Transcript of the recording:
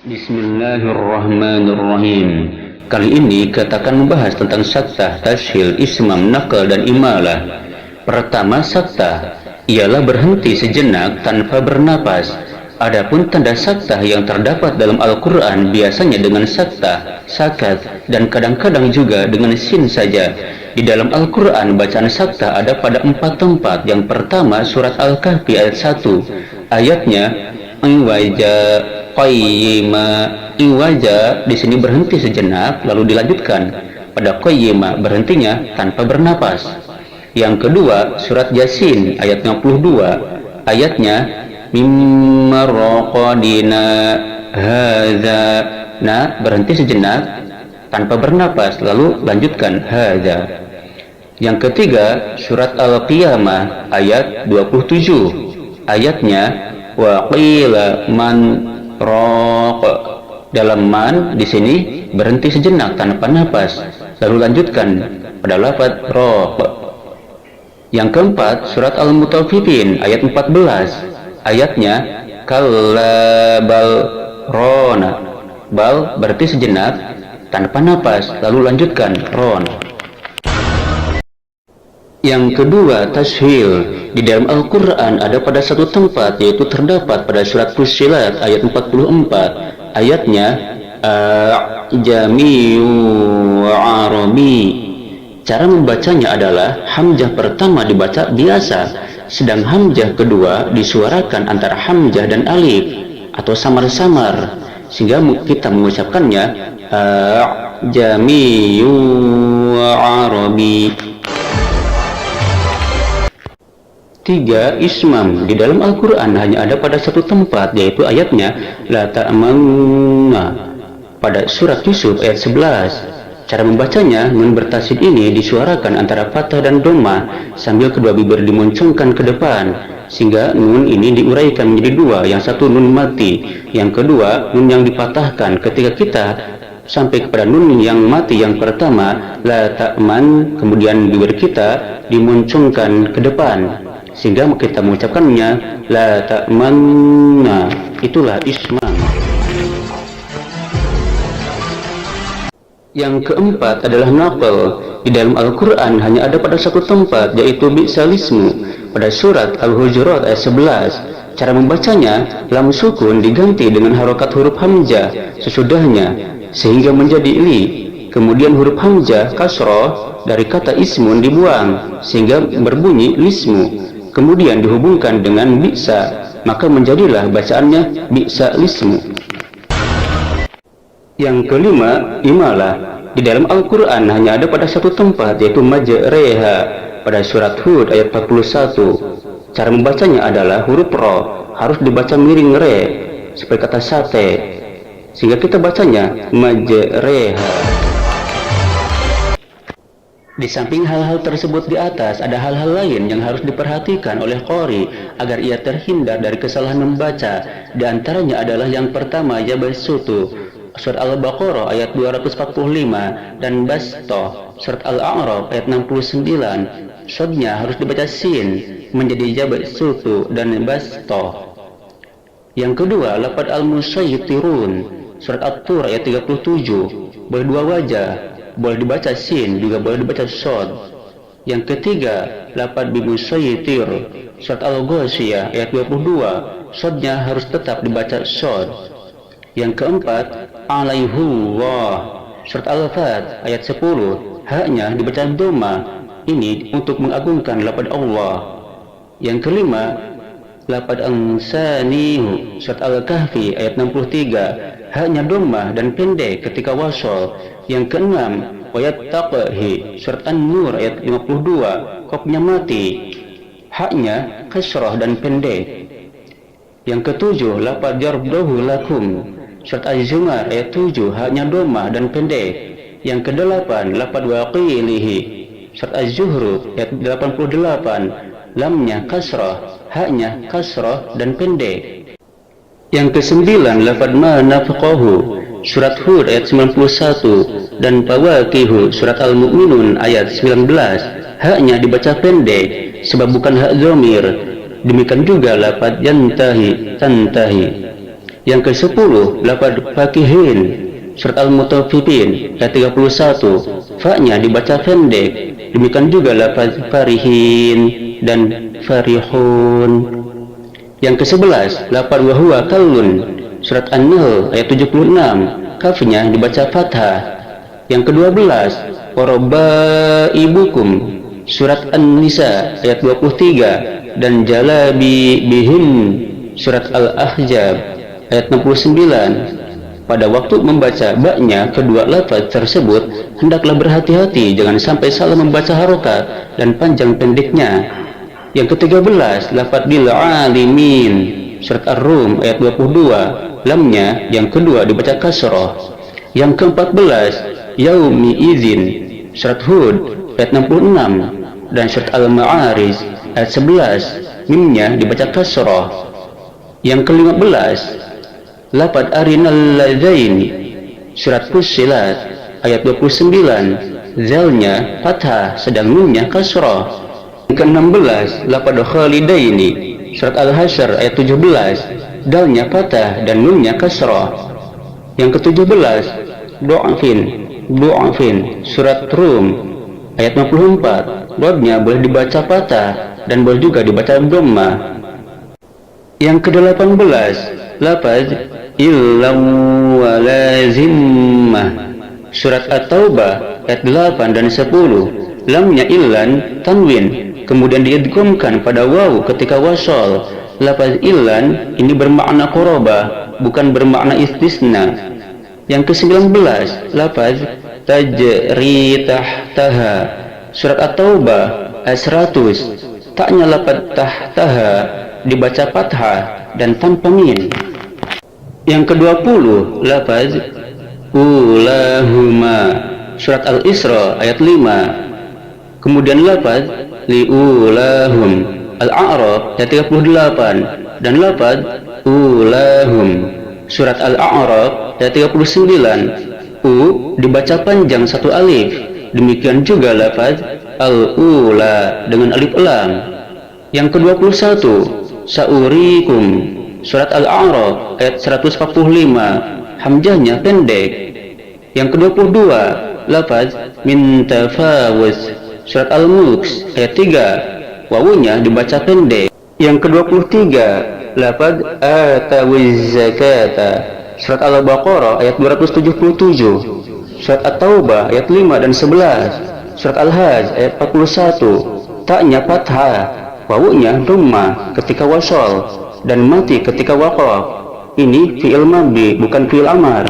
Bismillahirrahmanirrahim. Kali ini kita akan membahas tentang saktah, tashil, ismam, nakal, dan imalah. Pertama, saktah ialah berhenti sejenak tanpa bernapas. Adapun tanda saktah yang terdapat dalam Al-Quran biasanya dengan saktah, sakat, dan kadang-kadang juga dengan sin saja. Di dalam Al-Quran bacaan saktah ada pada 4 tempat. Yang pertama surat Al-Kahfi ayat 1. Ayatnya iwaja di sini berhenti sejenak lalu dilanjutkan pada qayyima, berhentinya tanpa bernapas. Yang kedua surat Yasin ayat 62. Ayatnya mimma raqadina hadza, nah berhenti sejenak tanpa bernapas lalu lanjutkan hadza. Yang ketiga surat Al-Qiyamah ayat 27. Ayatnya wa qila man raq, dalam man di sini berhenti sejenak tanpa napas lalu lanjutkan pada lafaz raq. Yang keempat surat Al-Mutaffifin ayat 14. Ayatnya kalla bal rona, bal berhenti sejenak tanpa napas lalu lanjutkan ron. Yang kedua tashil, di dalam Al-Quran ada pada satu tempat, yaitu terdapat pada surat Fussilat ayat 44. Ayatnya jami'u arabi. Cara membacanya adalah hamzah pertama dibaca biasa, sedang hamzah kedua disuarakan antara hamzah dan alif atau samar-samar, sehingga kita mengucapkannya jami'u arabi. 3. Ismam, di dalam Al-Quran hanya ada pada satu tempat, yaitu ayatnya la ta'manna pada surat Yusuf ayat 11. Cara membacanya, nun bertasid ini disuarakan antara fathah dan dhamma sambil kedua bibir dimuncungkan ke depan, sehingga nun ini diuraikan menjadi dua, yang satu nun mati, yang kedua nun yang dipatahkan. Ketika kita sampai kepada nun yang mati yang pertama la ta'man, kemudian bibir kita dimuncungkan ke depan sehingga kita mengucapkannya la ta'manna. Itulah ismam. Yang keempat adalah naqal. Di dalam Al-Quran hanya ada pada satu tempat, yaitu bi'salismu pada surat Al-Hujurat ayat 11. Cara membacanya, lam sukun diganti dengan harokat huruf hamzah sesudahnya sehingga menjadi li. Kemudian huruf hamzah kasroh dari kata ismun dibuang sehingga berbunyi lismu. Kemudian dihubungkan dengan bi'sa, maka menjadilah bacaannya bi'sa lismu. Yang kelima, imalah. Di dalam Al-Quran hanya ada pada satu tempat, yaitu majreha pada surat Hud ayat 41. Cara membacanya adalah huruf ro harus dibaca miring re seperti kata sate, sehingga kita bacanya majreha. Di samping hal-hal tersebut di atas, ada hal-hal lain yang harus diperhatikan oleh qari agar ia terhindar dari kesalahan membaca. Di antaranya adalah yang pertama, yabsutu surat Al-Baqarah ayat 245 dan basto surat Al-A'raf ayat 69. Shadnya harus dibaca sin menjadi yabsutu dan basto. Yang kedua, lafaz al-musayyitirun surat At-Tur ayat 37 berdua wajah, boleh dibaca sin, juga boleh dibaca shad. Yang ketiga, lafaz bimusayyitir surat Al-Ghasyiyah ayat 22, shadnya harus tetap dibaca shad. Yang keempat, alaihullah surat Al-Fat ayat 10, haknya dibaca dhamma, ini untuk mengagungkan lafaz Allah. Yang kelima, lafaz ansanihu surat Al-Kahfi ayat 63, haknya dhammah dan pendek ketika wasal. Yang keenam, wayattaqhi surat An-Nur ayat 52, qafnya mati, haknya kasrah dan pendek. Yang ketujuh, lafaz yardahu lakum surat Az-Zumar ayat 7, haknya dhammah dan pendek. Yang kedelapan, lafaz waqilihi surat Az-Zuhruf ayat 88, lamnya kasrah, haknya kasrah dan pendek. Yang kesembilan, lafaz ma nafqahu surat Hud ayat 91 dan Fawaqihu surat Al-Mu'minun ayat 19, haknya dibaca pendek sebab bukan hak dhamir. Demikian juga lafaz yantahi, tantahi. Yang ke-10, lafaz fakihin, surat Al-Mutaffifin ayat 31, fa-nya dibaca pendek. Demikian juga lafaz farihin dan farihun. Yang ke-11, lafaz wa huwa kallun, surat An-Nahl ayat 76, kafnya dibaca fathah. Yang ke-12, warabaibukum, surat An-Nisa ayat 23, dan jalabi bihin, surat Al-Ahzab ayat 69. Pada waktu membaca baknya kedua lafaz tersebut, hendaklah berhati-hati jangan sampai salah membaca harokat dan panjang pendeknya. Yang ke-13, lafaz bil alimin, surat Ar-Rum ayat 22, lamnya yang kedua dibaca kasrah. Yang ke-14, yaumi izin, surat Hud ayat 66, dan surat Al-Ma'arij ayat 11, mimnya dibaca kasrah. Yang ke-15, lafaz arinal ladzaini, surat Fussilat ayat 29, zalnya fathah sedang nunnya kasrah. Yang ke-16, lafaz khalidaini, surat Al-Hasyr ayat 17, dalnya fathah dan nunnya kasrah. Yang ke-17, du'afin, surat Rum ayat 54, dodnya boleh dibaca fathah dan boleh juga dibaca dhammah. Yang ke-18, lafaz illam wa lazimmah, surat At-Taubah ayat 8 dan 10, lamnya illan tanwin, kemudian diidghamkan pada waw ketika wasal. Lafaz illan ini bermakna qarabah, bukan bermakna istisna. Yang ke-19, lafaz tajri tahtaha, surat At-Taubah ayat 100, taknya lafaz tahtaha dibaca fathah dan tanpa mim. Yang ke-20, lafaz ulahuma, surat Al-Isra ayat 5, kemudian lafaz liulahum, Al-A'raf ayat 38, dan lafaz ulahum, surat Al-A'raf ayat 39, u dibaca panjang satu alif. Demikian juga lafaz al-ula dengan alif lam. Yang ke-21, saurikum, surat Al-A'raf ayat 145, hamzahnya pendek. Yang ke-22, lafaz min tafawuz, surat Al-Mulk ayat 3, wawunya dibaca pendek. Yang ke-23, lafaz atawiz zakata, surat Al-Baqarah ayat 277, surat At-Taubah ayat 5 dan 11, surat Al-Hajj ayat 41, taknya fathah, wawunya dhammah ketika wasal dan mati ketika waqaf. Ini fi'il madhi bukan fi'il amar.